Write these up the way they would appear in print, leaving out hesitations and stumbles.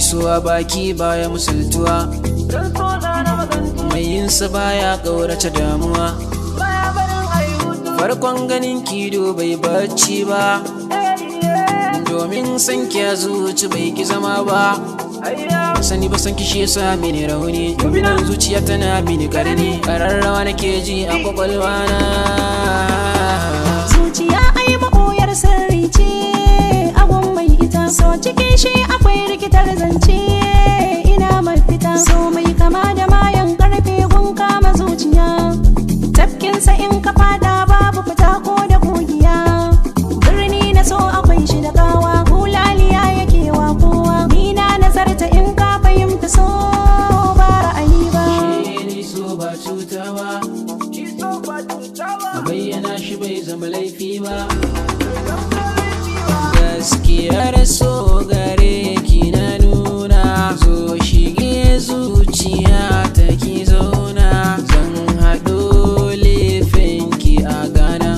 suwa baki baya musultuwa, mai yinsa baya ƙaurace damuwa. Farkon ganin kido bai bacci ba, domin san ki a zuci bai ki zama ba. Sani ba san ki shi yasa mini rauni, dominan zuciya tana mini karni, kararrawa nake ji a kwakwalwa na. Zuciya ai maɓoyar sirri ce abun mai ita, so cikin shi akwai rikitar zance ina mafita. So mai kama da mayan karfe gun kama zuciya, tafkinsa in ka fada babu fita ko da kogiya. Birni na so akwai shi da kawa, hulaliya yake wa kowa. Ni na nazarta in ka fahimta so ba ra'ayi ba. Shi so ba cutawa, a bayyana shi bai zama laifi ba. Gaskiyar so gare ki na nuna, zo shige zuciya ta ki zauna. Zan haɗo laifinki a gana,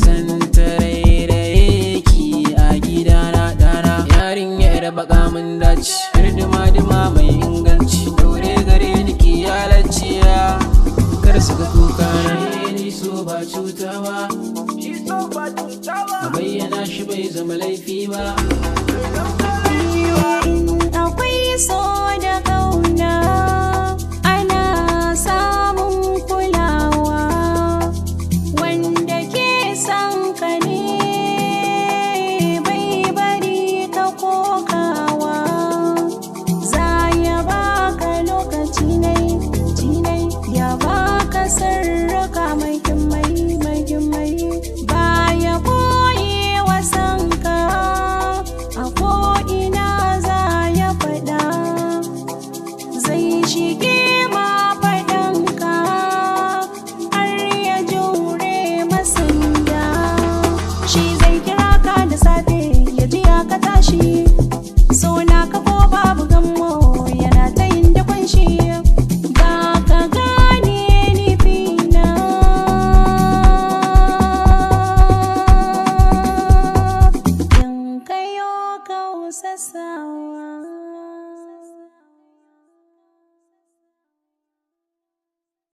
san tarairaye ki a gidana dana. Yarinyar baka mun dace, yar dima mai inganci, daure gare ni ki halacciya, kar su ga kuka na. Ni so ba cutawa, a bayyana shi bai zama laifi ba. Akwai so da ƙauna, ana samun kulawa, wanda ke son ka ne bai bari ka kokawa. Za ya baka lokaci nai ya baka sirrika mai gimmai, baya koyi wasanka a ko'ina za ya faɗa, zai shige